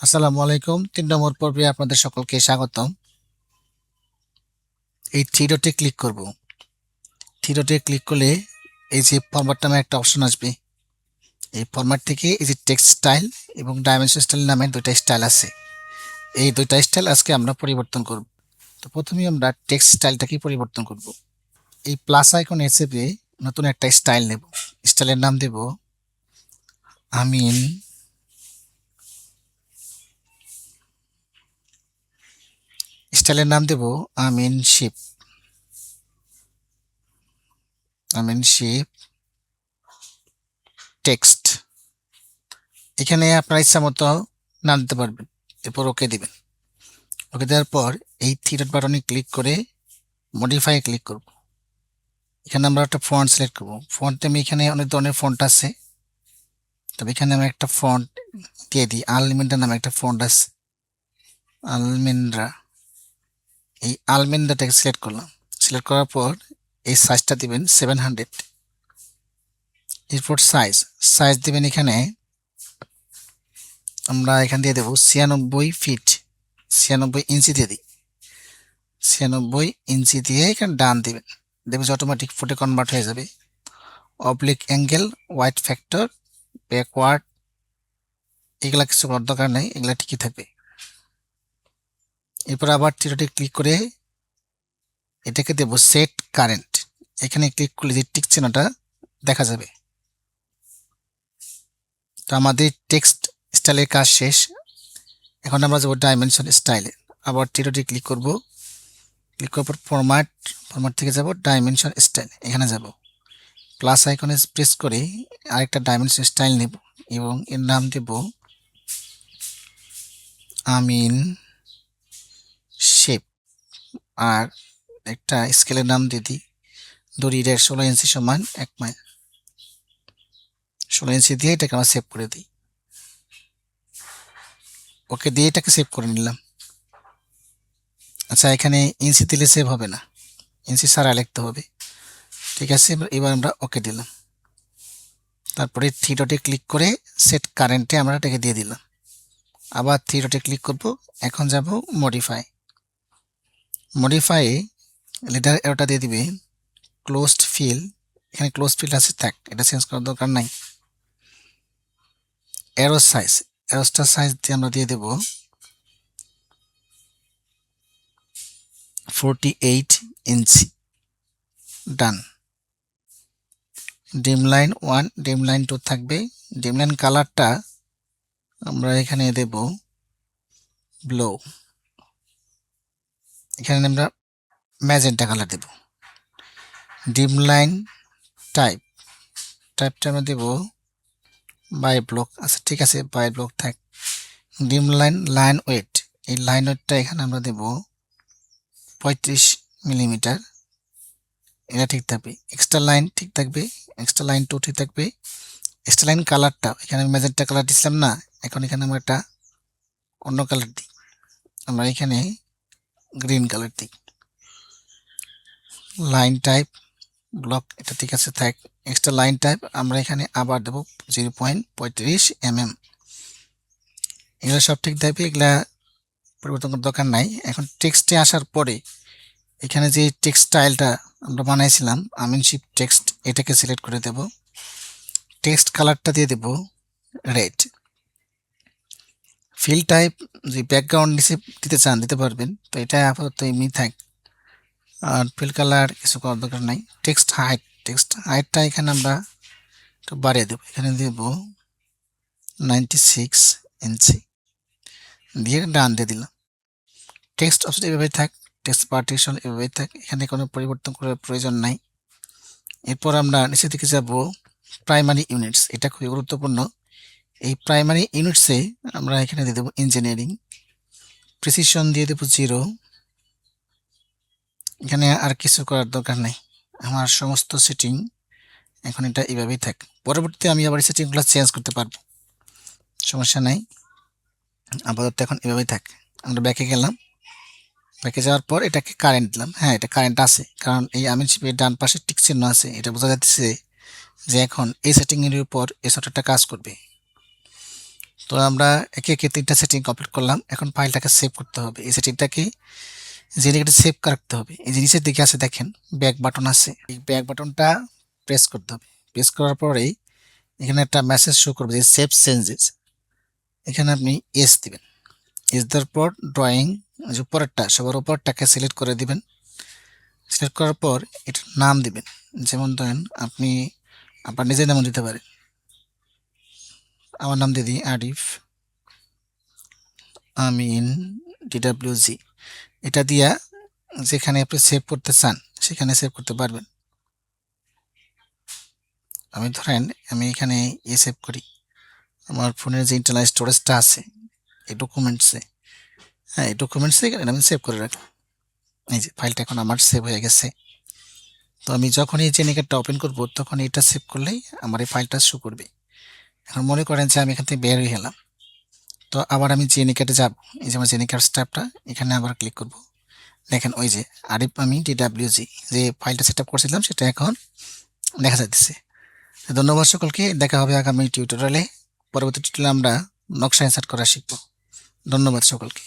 আসসালামু আলাইকুম। ৩ নম্বর পর্বে আপনাদের সকলকে স্বাগতম। এই থ্রি ডটে ক্লিক করব। থ্রি ডটে ক্লিক করলে এই যে ফরম্যাট নামে একটা অপশন আসবে। এই ফরম্যাট থেকে এই যে টেক্সট স্টাইল এবং ডাইমেনশন স্টাইল নামে দুইটা স্টাইল আছে। এই দুইটা স্টাইল আজকে আমরা পরিবর্তন করব। তো প্রথমেই আমরা টেক্সট স্টাইলটাকে পরিবর্তন করব। এই প্লাস আইকনে চেপে নতুন একটা স্টাইল নেব। স্টাইলের নাম দেব আমিন স্টাইলের নাম দেব আমিন শিপ টেক্সট। এখানে আপনার ইচ্ছা মতো নাম দিতে পারবেন। এরপর ওকে দিবেন। ওকে দেওয়ার পর এই থ্রি ডট বাটনে ক্লিক করে মডিফাই ক্লিক করব। এখানে আমরা একটা ফন্ট সিলেক্ট করব। ফন্ট আমি এখানে অনেক ধরনের ফন্ট আছে, তবে এখানে আমি একটা ফন্ট দিয়ে দিই। আলমেন্ডা নামে একটা ফন্ট আছে, আলমেন্ডা। এই আলমেন্ডাটাকে সিলেক্ট করলাম। সিলেক্ট করার পর এই সাইজটা দিবেন 700। এরপর সাইজ দিবেন এখানে আমরা এখান দিয়ে দেবো 96 ফিট, 96 ইঞ্চি দিয়ে দিই। 96 ইঞ্চি দিয়ে এখানে ডান দিবেন। দেখবেন যে অটোমেটিক ফুটে কনভার্ট হয়ে যাবে। Oblique angle, white factor, backward, এগুলা কিছু করার দরকার নেই, এগুলা ঠিকই থাকবে। এরপর আবার থ্রি ক্লিক করে এটাকে দেব সেট কারেন্ট। এখানে ক্লিক করলে যে টিক চিহ্নটা দেখা যাবে। তো আমাদের টেক্সট স্টাইলের কাজ শেষ। এখন আমরা যাবো ডাইমেনশন স্টাইলে। আবার থ্রি ক্লিক করব। ক্লিক করার পর ফরম্যাট থেকে যাব ডাইমেনশন স্টাইল। এখানে যাব, প্লাস আইকনে প্রেস করে আরেকটা ডাইমেনশন স্টাইল নেব এবং এর নাম দেব আমিন শেপ। আর একটা স্কেলের নাম দিয়ে দিই, দড়ির 16 ইঞ্চি সমান 1 মাইল। 16 ইঞ্চি দিয়ে এটাকে আমরা সেভ করে দিই। ওকে দিয়ে এটাকে সেভ করে নিলাম। আচ্ছা, এখানে ইঞ্চি দিলে সেভ হবে না, ইঞ্চি ছাড়া লিখতে হবে। ঠিক আছে, এবার আমরা ওকে দিলাম। তারপরে থ্রি ডটে ক্লিক করে সেট কারেন্টে আমরা এটাকে দিয়ে দিলাম। আবার থ্রি ডটে ক্লিক করব। এখন যাব মডিফাই লিডার এরোটা দিয়ে দিবে ক্লোজড ফিল। এখানে ক্লোজ ফিল আছে, থাক, এটা চেঞ্জ করার দরকার নাই। অ্যারোস্টার সাইজ দিয়ে আমরা দিয়ে দেব 48 ইঞ্চি। ডান। ডিম লাইন 1, ডিম লাইন 2 থাকবে। ডিম লাইন কালারটা আমরা এখানে দেব ব্লু। এখানে আমরা ম্যাজেন্টা কালার দেব। ডিম লাইন টাইপটা আমরা দেব বাই ব্লক। আচ্ছা ঠিক আছে, বাই ব্লক থাক। ডিম লাইন ওয়েট, এই লাইন ওয়েটটা এখানে আমরা দেব 35 মিলিমিটার। এটা ঠিক থাকবে। এক্সট্রা লাইন ঠিক থাকবে, এক্সট্রা লাইন 2 ঠিক থাকবে। এক্সট্রা লাইন কালারটা এখানে ম্যাজেন্টা কালার দিছিলাম না, এখন এখানে আমরা একটা অন্য কালার দিই। আমরা এখানে গ্রিন কালার দিই। লাইন টাইপ ব্লক, এটা ঠিক আছে থাক। এক্সট্রা লাইন টাইপ আমরা এখানে আবার দেব 0.35 mm। এগুলো সব ঠিক থাকবে, এগুলা পরিবর্তন করার দরকার নাই। এখন টেক্সটে আসার পরে এখানে যে টেক্সট স্টাইলটা আমরা বানাইছিলাম আমিন শিপ টেক্সট, এটাকে সিলেক্ট করে দেব। টেক্সট কালারটা দিয়ে দেব রেড। ফিল টাইপ যে ব্যাকগ্রাউন্ড নিচে দিতে চান দিতে পারবেন, তো এটা আপাতত এমনি থাক। আর ফিল কালার কিছু করার দরকার নাই। টেক্সট হাইটটা এখানে আমরা একটু বাড়িয়ে দেবো। এখানে দেব 96 ইঞ্চি দিয়ে ডান দিয়ে দিলাম। টেক্সট অপশন এভাবে থাক, টেক্সট পার্টিশন এভাবে থাক, এখানে কোনো পরিবর্তন করার প্রয়োজন নাই। এরপর আমরা নিচের দিকে যাব প্রাইমারি ইউনিটস। এটা খুবই গুরুত্বপূর্ণ। এই প্রাইমারি ইউনিটসে আমরা এখানে দিয়ে দেবো ইঞ্জিনিয়ারিং। প্রিসিশন দিয়ে দেবো 0। এখানে আর কিছু করার দরকার নেই। আমার সমস্ত সেটিং এখন এটা এভাবেই থাক। পরবর্তীতে আমি আবার সেটিংগুলো চেঞ্জ করতে পারবো, সমস্যা নাই। আপাতত এখন এভাবেই থাক। আমরা ব্যাকে গেলাম, ব্যাকে যাওয়ার পর এটাকে কারেন্ট দিলাম। হ্যাঁ, এটা কারেন্ট আছে, কারণ এই আমিন শিপের ডান পাশে টিক চিহ্ন আছে, এটা বোঝা যাচ্ছে যে এখন এই সেটিং এর উপর এই সফটওয়্যারটা কাজ করবে। তো আমরা একে একে 3টা সেটিং কমপ্লিট করলাম। এখন ফাইলটাকে সেভ করতে হবে। এই সেটিংটাকে জেনিকেটে সেভ রাখতে হবে। এই যে নিচের দিকে আছে দেখেন ব্যাক বাটন আছে। এই ব্যাক বাটনটা প্রেস করতে হবে। প্রেস করার পরেই এখানে একটা মেসেজ শো করবে যে সেভ চেঞ্জেস। এখানে আপনি এস দিবেন। এস দেওয়ার পর ড্রয়িং যে উপরেরটা সবার উপরটাকে সিলেক্ট করে দিবেন। সিলেক্ট করার পর এটার নাম দিবেন। যেমন ধরেন আপনি আপনার নিজের নাম দিতে পারেন। আমার নাম দিয়ে দিই আরিফ আমিন DWG। এটা দিয়া যেখানে আপনি সেভ করতে চান সেখানে সেভ করতে পারবেন। আমি ধরেন আমি এখানে সেভ করি আমার ফোনের যে ইন্টারনাল স্টোরেজটা আছে এই ডকুমেন্টসে। হ্যাঁ, এই ডকুমেন্টসে এখানে আমি সেভ করে রাখি। এই যে ফাইলটা এখন আমার সেভ হয়ে গেছে। তো আমি যখন এই জেনিকেটটা ওপেন করব তখন এটা সেভ করলেই আমার এই ফাইলটা শো করবে। এখন মনে করেন যে আমি এখান থেকে বের হয়ে গেলাম, তো আবার আমি জেনিকেটে যাব। এই যে আমার জেনিকেট স্ট্যাপটা এখানে আবার ক্লিক করব। দেখেন ওই যে আরিফ আমি DWG যে ফাইলটা সেট আপ করছিলাম সেটা এখন দেখা যাচ্ছে। ধন্যবাদ সকলকে। দেখা হবে আগামী টিউটোরিয়ালে। পরবর্তী টিউটোরিয়ালে আমরা নকশা ইনসার্ট করা শিখব। ধন্যবাদ সকলকে।